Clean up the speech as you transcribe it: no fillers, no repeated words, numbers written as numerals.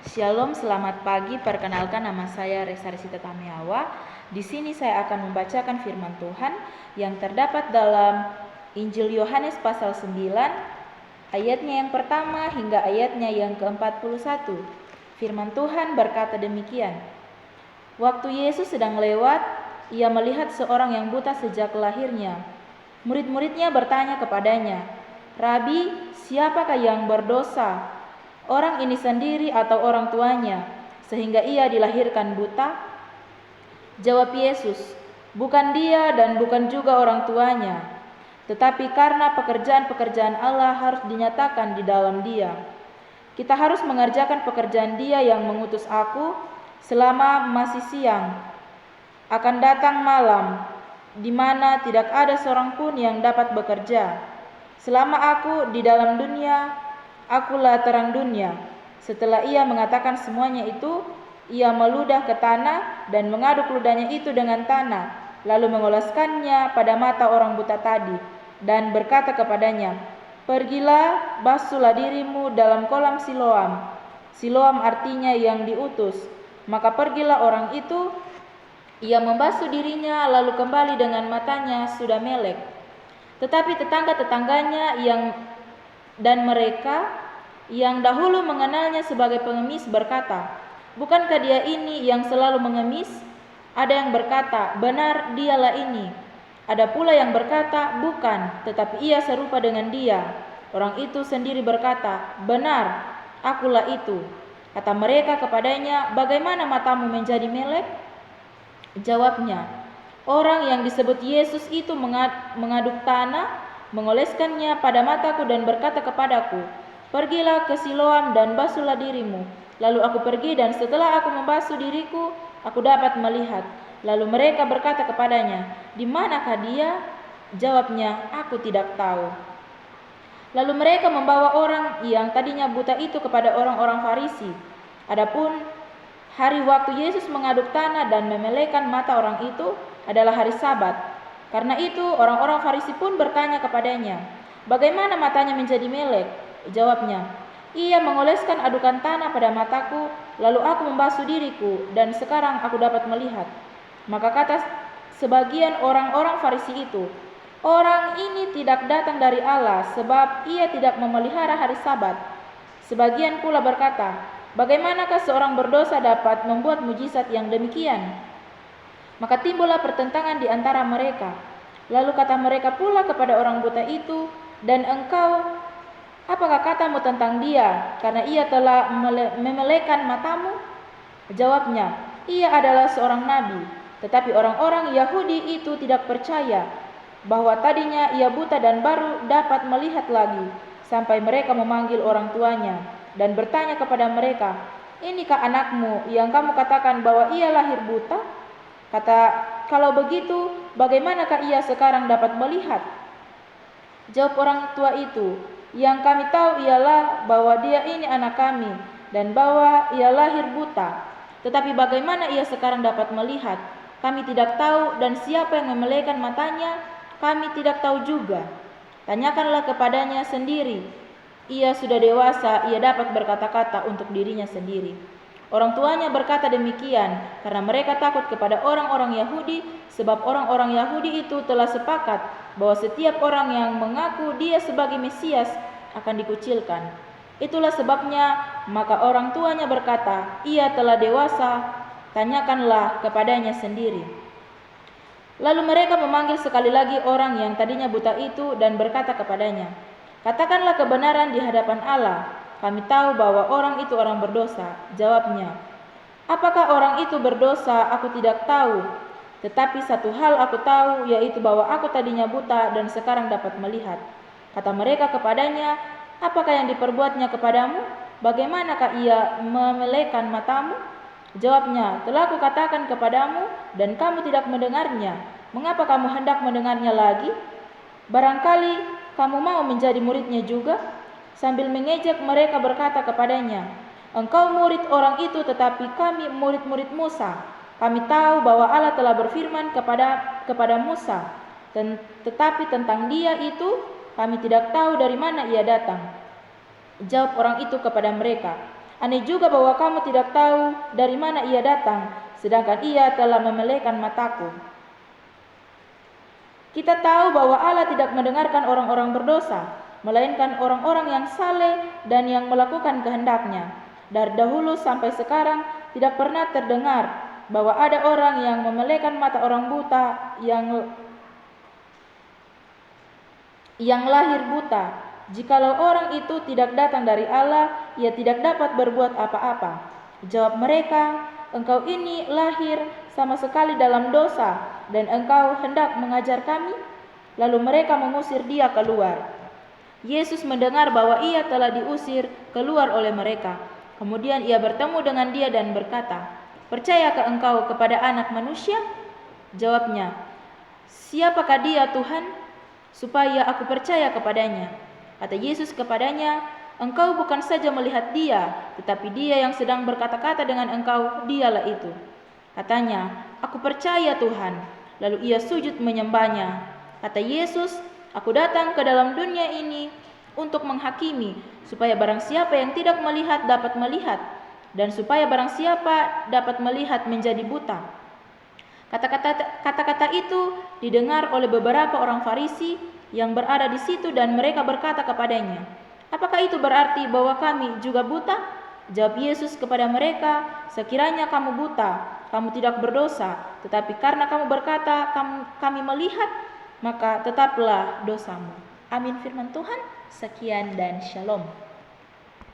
Shalom, selamat pagi. Perkenalkan, nama saya Resa Resita Tamiawa. Di sini saya akan membacakan firman Tuhan yang terdapat dalam Injil Yohanes pasal 9, ayatnya yang pertama hingga ayatnya yang ke-41. Firman Tuhan berkata demikian. Waktu Yesus sedang lewat, ia melihat seorang yang buta sejak lahirnya. Murid-muridnya bertanya kepadanya, "Rabi, siapakah yang berdosa, orang ini sendiri atau orang tuanya, sehingga ia dilahirkan buta?" Jawab Yesus, "Bukan dia dan bukan juga orang tuanya, tetapi karena pekerjaan-pekerjaan Allah harus dinyatakan di dalam dia. Kita harus mengerjakan pekerjaan Dia yang mengutus aku selama masih siang. Akan datang malam, di mana tidak ada seorang pun yang dapat bekerja. Selama aku di dalam dunia, akulah terang dunia." Setelah ia mengatakan semuanya itu, ia meludah ke tanah dan mengaduk ludahnya itu dengan tanah, lalu mengoleskannya pada mata orang buta tadi, dan berkata kepadanya, "Pergilah, basuhlah dirimu dalam kolam Siloam." Siloam artinya yang diutus. Maka pergilah orang itu, ia membasuh dirinya, lalu kembali dengan matanya sudah melek. Tetapi tetangga-tetangganya dan mereka yang dahulu mengenalnya sebagai pengemis berkata, "Bukankah dia ini yang selalu mengemis?" Ada yang berkata, "Benar, dialah ini." Ada pula yang berkata, "Bukan, tetapi ia serupa dengan dia." Orang itu sendiri berkata, "Benar, akulah itu." Kata mereka kepadanya, "Bagaimana matamu menjadi melek?" Jawabnya, "Orang yang disebut Yesus itu mengaduk tanah, mengoleskannya pada mataku dan berkata kepadaku, 'Pergilah ke Siloam dan basuhlah dirimu.' Lalu aku pergi dan setelah aku membasuh diriku, aku dapat melihat." Lalu mereka berkata kepadanya, "Di manakah dia?" Jawabnya, "Aku tidak tahu." Lalu mereka membawa orang yang tadinya buta itu kepada orang-orang Farisi. Adapun hari waktu Yesus mengaduk tanah dan memelekkan mata orang itu adalah hari Sabat. Karena itu orang-orang Farisi pun bertanya kepadanya, "Bagaimana matanya menjadi melek?" Jawabnya, "Ia mengoleskan adukan tanah pada mataku, lalu aku membasuh diriku, dan sekarang aku dapat melihat." Maka kata sebagian orang-orang Farisi itu, "Orang ini tidak datang dari Allah, sebab ia tidak memelihara hari Sabat." Sebagian pula berkata, "Bagaimanakah seorang berdosa dapat membuat mujizat yang demikian?" Maka timbullah pertentangan di antara mereka. Lalu kata mereka pula kepada orang buta itu, "Dan engkau, apakah katamu tentang dia, karena ia telah memelekkan matamu?" Jawabnya, "Ia adalah seorang nabi." Tetapi orang-orang Yahudi itu tidak percaya bahwa tadinya ia buta dan baru dapat melihat lagi, sampai mereka memanggil orang tuanya dan bertanya kepada mereka, "Inikah anakmu yang kamu katakan bahwa ia lahir buta? Kalau begitu, bagaimanakah ia sekarang dapat melihat?" Jawab orang tua itu, "Yang kami tahu ialah bahwa dia ini anak kami dan bahwa ia lahir buta. Tetapi bagaimana ia sekarang dapat melihat, kami tidak tahu, dan siapa yang memelekkan matanya, kami tidak tahu juga. Tanyakanlah kepadanya sendiri. Ia sudah dewasa, ia dapat berkata-kata untuk dirinya sendiri." Orang tuanya berkata demikian karena mereka takut kepada orang-orang Yahudi, sebab orang-orang Yahudi itu telah sepakat bahwa setiap orang yang mengaku dia sebagai Mesias akan dikucilkan. Itulah sebabnya maka orang tuanya berkata, "Ia telah dewasa, tanyakanlah kepadanya sendiri." Lalu mereka memanggil sekali lagi orang yang tadinya buta itu dan berkata kepadanya, "Katakanlah kebenaran di hadapan Allah. Kami tahu bahwa orang itu orang berdosa." Jawabnya, "Apakah orang itu berdosa, aku tidak tahu. Tetapi satu hal aku tahu, yaitu bahwa aku tadinya buta dan sekarang dapat melihat." Kata mereka kepadanya, "Apakah yang diperbuatnya kepadamu? Bagaimanakah ia memelekkan matamu?" Jawabnya, "Telah kukatakan kepadamu dan kamu tidak mendengarnya. Mengapa kamu hendak mendengarnya lagi? Barangkali kamu mau menjadi muridnya juga?" Sambil mengejek mereka berkata kepadanya, "Engkau murid orang itu, tetapi kami murid-murid Musa. Kami tahu bahwa Allah telah berfirman kepada Musa, tetapi tentang dia itu kami tidak tahu dari mana ia datang." Jawab orang itu kepada mereka, Aneh juga bahwa kamu tidak tahu dari mana ia datang, sedangkan ia telah memelihkan mataku. Kita tahu bahwa Allah tidak mendengarkan orang-orang berdosa, melainkan orang-orang yang saleh dan yang melakukan kehendak-Nya. Dari dahulu sampai sekarang tidak pernah terdengar bahwa ada orang yang memelihkan mata orang buta yang lahir buta. Jikalau orang itu tidak datang dari Allah, ia tidak dapat berbuat apa-apa. Jawab mereka, engkau ini lahir sama sekali dalam dosa, dan engkau hendak mengajar kami? Lalu mereka mengusir dia keluar. Yesus mendengar bahwa ia telah diusir keluar oleh mereka. Kemudian ia bertemu dengan dia dan berkata, percayakah engkau kepada Anak Manusia? Jawabnya, siapakah dia Tuhan, supaya aku percaya kepadanya? Kata Yesus kepadanya, engkau bukan saja melihat dia, tetapi dia yang sedang berkata-kata dengan engkau, dialah itu. Katanya, aku percaya Tuhan. Lalu ia sujud menyembahnya. Kata Yesus, aku datang ke dalam dunia ini untuk menghakimi, supaya barang siapa yang tidak melihat dapat melihat, dan supaya barang siapa dapat melihat menjadi buta. Kata-kata itu didengar oleh beberapa orang Farisi yang berada di situ, dan mereka berkata kepadanya, apakah itu berarti bahwa kami juga buta? Jawab Yesus kepada mereka, sekiranya kamu buta, kamu tidak berdosa, tetapi karena kamu berkata kami melihat, maka tetaplah dosamu. Amin firman Tuhan. Sekian dan shalom.